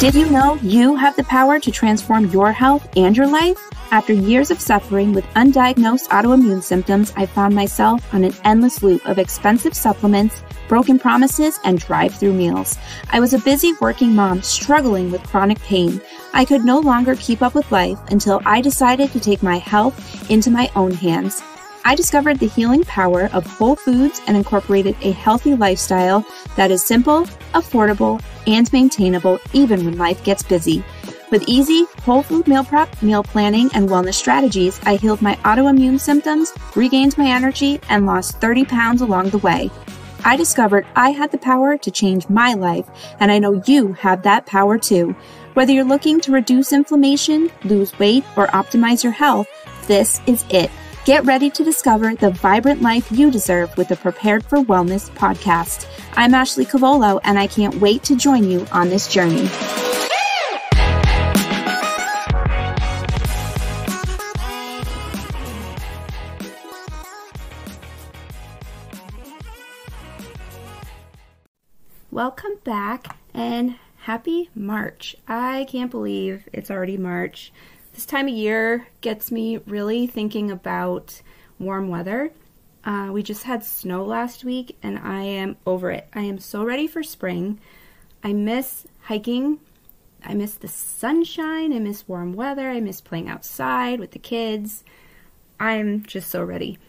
Did you know you have the power to transform your health and your life? After years of suffering with undiagnosed autoimmune symptoms, I found myself on an endless loop of expensive supplements, broken promises, and drive-through meals. I was a busy working mom struggling with chronic pain. I could no longer keep up with life until I decided to take my health into my own hands. I discovered the healing power of whole foods and incorporated a healthy lifestyle that is simple, affordable, and maintainable even when life gets busy. With easy, whole food meal prep, meal planning, and wellness strategies, I healed my autoimmune symptoms, regained my energy, and lost 30 pounds along the way. I discovered I had the power to change my life, and I know you have that power too. Whether you're looking to reduce inflammation, lose weight, or optimize your health, this is it. Get ready to discover the vibrant life you deserve with the Prepared for Wellness podcast. I'm Ashley Cavolo, and I can't wait to join you on this journey. Welcome back and happy March. I can't believe it's already March. This time of year gets me really thinking about warm weather. We just had snow last week and I am over it. I am so ready for spring. I miss hiking. I miss the sunshine. I miss warm weather. I miss playing outside with the kids. I'm just so ready.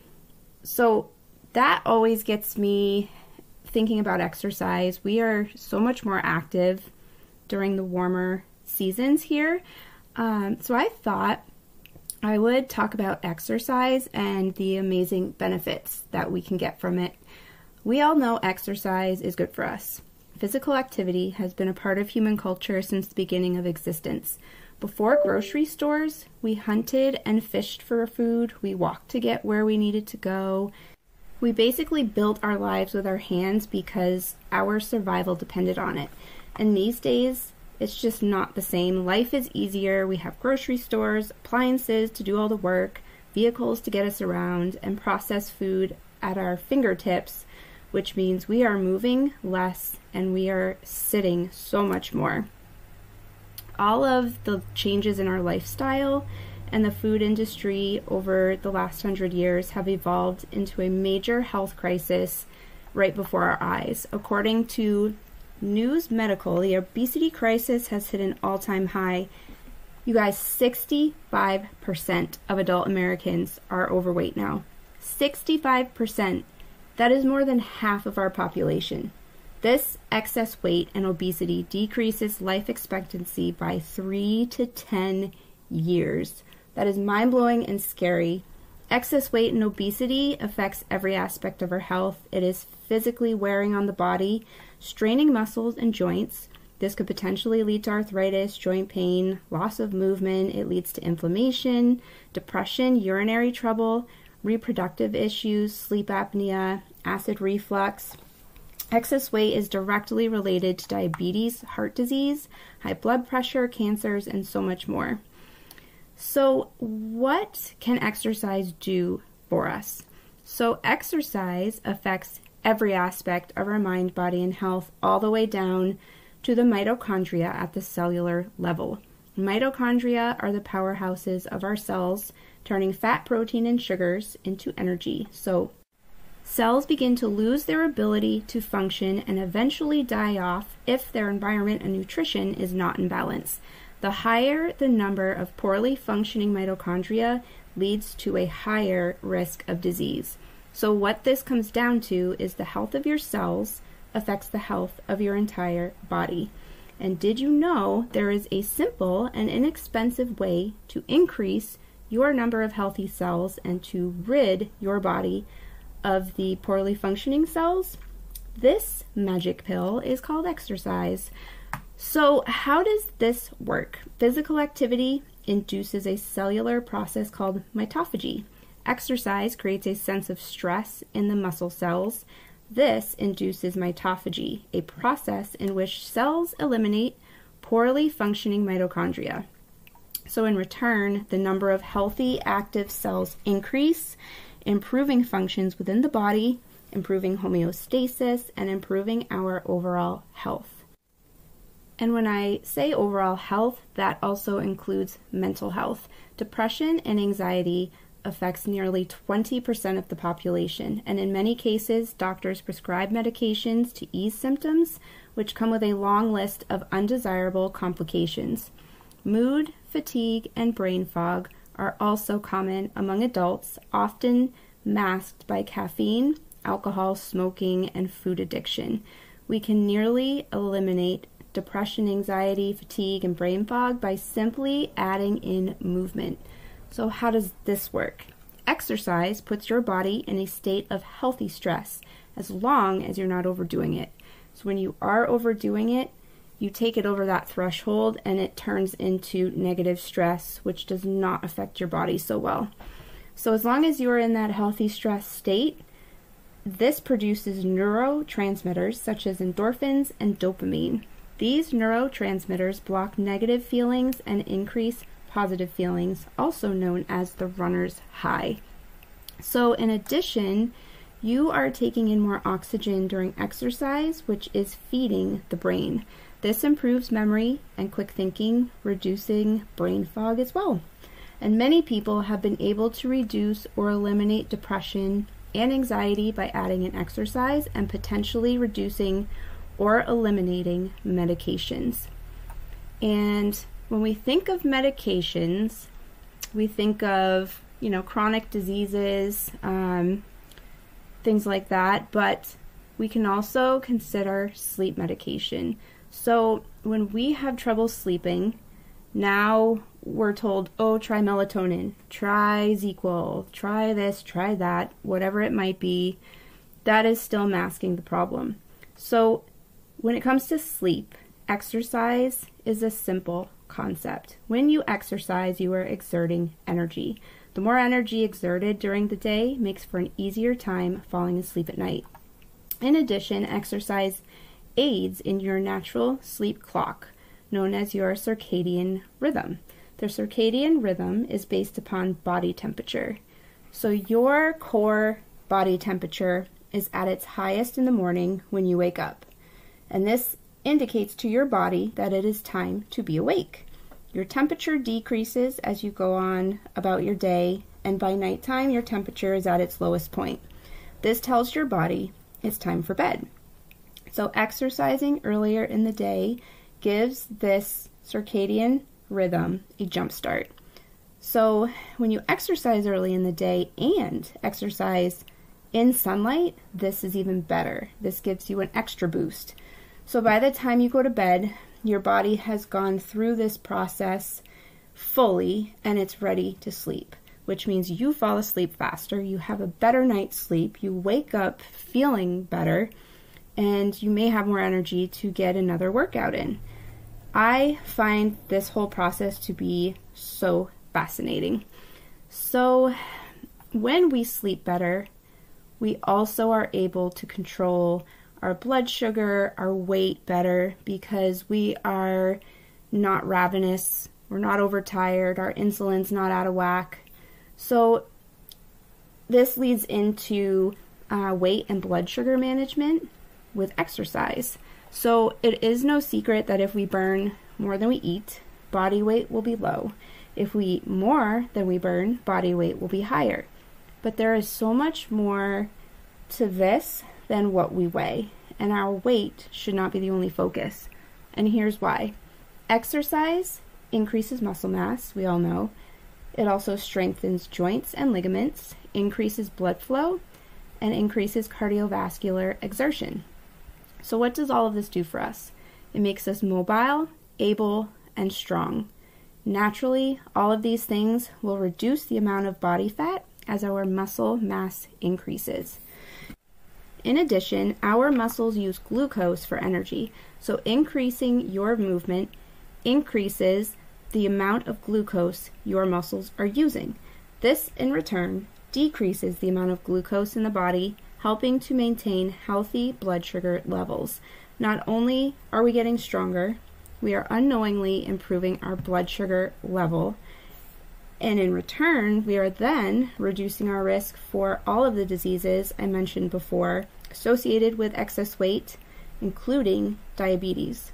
So that always gets me thinking about exercise. We are so much more active during the warmer seasons here. So I thought I would talk about exercise and the amazing benefits that we can get from it. We all know exercise is good for us. Physical activity has been a part of human culture since the beginning of existence. Before grocery stores, we hunted and fished for food. We walked to get where we needed to go. We basically built our lives with our hands because our survival depended on it. And these days, it's just not the same. Life is easier. We have grocery stores, appliances to do all the work, vehicles to get us around, and processed food at our fingertips, which means we are moving less and we are sitting so much more. All of the changes in our lifestyle and the food industry over the last 100 years have evolved into a major health crisis right before our eyes. According to News Medical, the obesity crisis has hit an all-time high. You guys, 65% of adult Americans are overweight now. 65%. That is more than half of our population. This excess weight and obesity decreases life expectancy by 3 to 10 years. That is mind-blowing and scary. Excess weight and obesity affects every aspect of our health. It is physically wearing on the body, straining muscles and joints. This could potentially lead to arthritis, joint pain, loss of movement. It leads to inflammation, depression, urinary trouble, reproductive issues, sleep apnea, acid reflux. Excess weight is directly related to diabetes, heart disease, high blood pressure, cancers, and so much more. So what can exercise do for us? So exercise affects every aspect of our mind, body, and health, all the way down to the mitochondria at the cellular level. Mitochondria are the powerhouses of our cells, turning fat, protein, and sugars into energy. So cells begin to lose their ability to function and eventually die off if their environment and nutrition is not in balance. The higher the number of poorly functioning mitochondria leads to a higher risk of disease. So what this comes down to is the health of your cells affects the health of your entire body. And did you know there is a simple and inexpensive way to increase your number of healthy cells and to rid your body of the poorly functioning cells? This magic pill is called exercise. So how does this work? Physical activity induces a cellular process called mitophagy. Exercise creates a sense of stress in the muscle cells. This induces mitophagy, a process in which cells eliminate poorly functioning mitochondria. So in return, the number of healthy, active cells increase, improving functions within the body, improving homeostasis, and improving our overall health. And when I say overall health, that also includes mental health. Depression and anxiety affects nearly 20% of the population, and in many cases, doctors prescribe medications to ease symptoms, which come with a long list of undesirable complications. Mood, fatigue, and brain fog are also common among adults, often masked by caffeine, alcohol, smoking, and food addiction. We can nearly eliminate depression, anxiety, fatigue, and brain fog by simply adding in movement. So how does this work? Exercise puts your body in a state of healthy stress as long as you're not overdoing it. So when you are overdoing it, you take it over that threshold and it turns into negative stress, which does not affect your body so well. So as long as you're in that healthy stress state, this produces neurotransmitters such as endorphins and dopamine. These neurotransmitters block negative feelings and increase positive feelings, also known as the runner's high. So in addition, you are taking in more oxygen during exercise, which is feeding the brain. This improves memory and quick thinking, reducing brain fog as well. And many people have been able to reduce or eliminate depression and anxiety by adding in exercise and potentially reducing or eliminating medications. And when we think of medications, we think of, chronic diseases, things like that, but we can also consider sleep medication. So when we have trouble sleeping, now we're told, try melatonin, try ZzzQuil, try this, try that, whatever it might be. That is still masking the problem. So when it comes to sleep, exercise is a simple concept. When you exercise, you are exerting energy. The more energy exerted during the day makes for an easier time falling asleep at night. In addition, exercise aids in your natural sleep clock, known as your circadian rhythm. The circadian rhythm is based upon body temperature. So your core body temperature is at its highest in the morning when you wake up. And this indicates to your body that it is time to be awake. Your temperature decreases as you go on about your day, and by nighttime your temperature is at its lowest point. This tells your body it's time for bed. So exercising earlier in the day gives this circadian rhythm a jump start. So when you exercise early in the day and exercise in sunlight, this is even better. This gives you an extra boost. So by the time you go to bed, your body has gone through this process fully and it's ready to sleep, which means you fall asleep faster, you have a better night's sleep, you wake up feeling better, and you may have more energy to get another workout in. I find this whole process to be so fascinating. So when we sleep better, we also are able to control our blood sugar, our weight better, because we are not ravenous, we're not overtired, our insulin's not out of whack. So this leads into weight and blood sugar management with exercise. So it is no secret that if we burn more than we eat, body weight will be low. If we eat more than we burn, body weight will be higher. But there is so much more to this than what we weigh, and our weight should not be the only focus. And here's why. Exercise increases muscle mass, we all know. It also strengthens joints and ligaments, increases blood flow, and increases cardiovascular exertion. So what does all of this do for us? It makes us mobile, able, and strong. Naturally, all of these things will reduce the amount of body fat as our muscle mass increases. In addition, our muscles use glucose for energy, so increasing your movement increases the amount of glucose your muscles are using. This, in return, decreases the amount of glucose in the body, helping to maintain healthy blood sugar levels. Not only are we getting stronger, we are unknowingly improving our blood sugar level, and in return, we are then reducing our risk for all of the diseases I mentioned before associated with excess weight, including diabetes.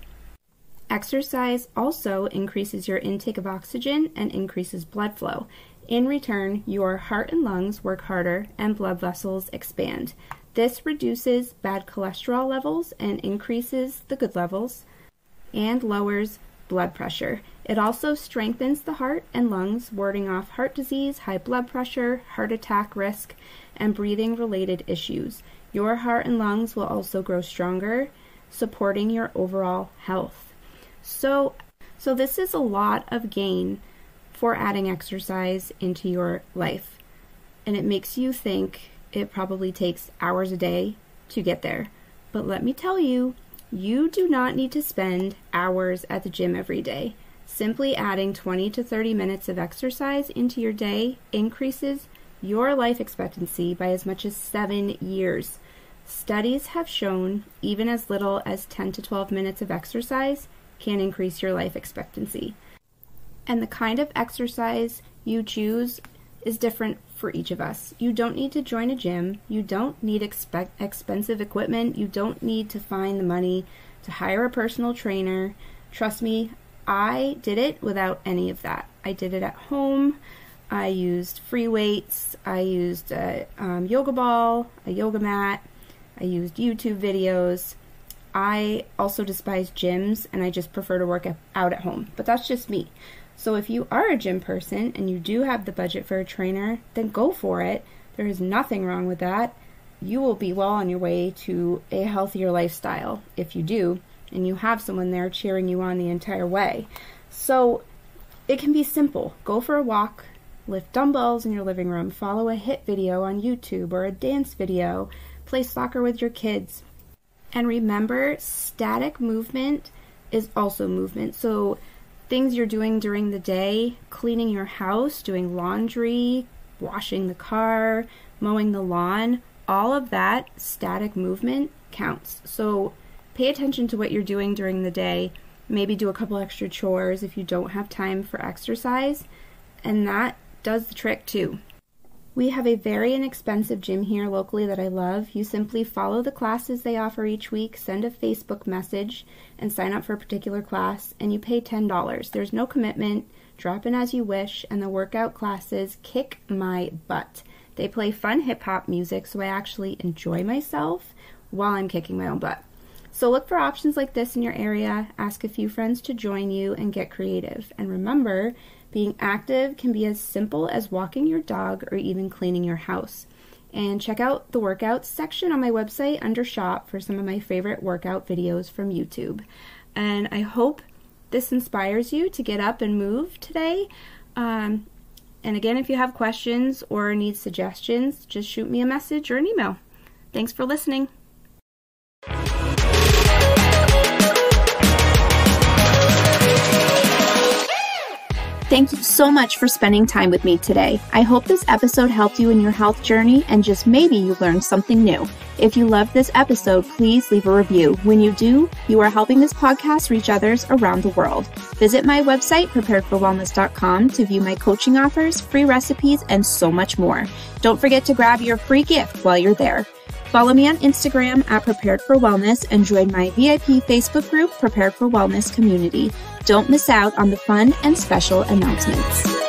Exercise also increases your intake of oxygen and increases blood flow. In return, your heart and lungs work harder and blood vessels expand. This reduces bad cholesterol levels and increases the good levels and lowers blood pressure. It also strengthens the heart and lungs, warding off heart disease, high blood pressure, heart attack risk, and breathing-related issues. Your heart and lungs will also grow stronger, supporting your overall health. So this is a lot of gain for adding exercise into your life. And it makes you think it probably takes hours a day to get there. But let me tell you, you do not need to spend hours at the gym every day. Simply adding 20 to 30 minutes of exercise into your day increases your life expectancy by as much as 7 years. Studies have shown even as little as 10 to 12 minutes of exercise can increase your life expectancy. And the kind of exercise you choose is different for each of us. You don't need to join a gym. You don't need expensive equipment. You don't need to find the money to hire a personal trainer. Trust me, I did it without any of that. I did it at home. I used free weights. I used a yoga ball, a yoga mat. I used YouTube videos. I also despise gyms, and I just prefer to work out at home. But that's just me. So if you are a gym person and you do have the budget for a trainer, then go for it. There is nothing wrong with that. You will be well on your way to a healthier lifestyle if you do, and you have someone there cheering you on the entire way. So it can be simple. Go for a walk, lift dumbbells in your living room, follow a HIIT video on YouTube or a dance video, play soccer with your kids. And remember, static movement is also movement. So things you're doing during the day, cleaning your house, doing laundry, washing the car, mowing the lawn, all of that static movement counts. So pay attention to what you're doing during the day. Maybe do a couple extra chores if you don't have time for exercise, and that does the trick too. We have a very inexpensive gym here locally that I love. You simply follow the classes they offer each week, send a Facebook message, and sign up for a particular class, and you pay $10. There's no commitment, drop in as you wish, and the workout classes kick my butt. They play fun hip-hop music, so I actually enjoy myself while I'm kicking my own butt. So look for options like this in your area, ask a few friends to join you, and get creative. And remember, being active can be as simple as walking your dog or even cleaning your house. And check out the workouts section on my website under shop for some of my favorite workout videos from YouTube. And I hope this inspires you to get up and move today. And again, if you have questions or need suggestions, just shoot me a message or an email. Thanks for listening. Thank you so much for spending time with me today. I hope this episode helped you in your health journey, and just maybe you learned something new. If you loved this episode, please leave a review. When you do, you are helping this podcast reach others around the world. Visit my website, preparedforwellness.com, to view my coaching offers, free recipes, and so much more. Don't forget to grab your free gift while you're there. Follow me on Instagram at Prepared for Wellness and join my VIP Facebook group, Prepared for Wellness Community. Don't miss out on the fun and special announcements.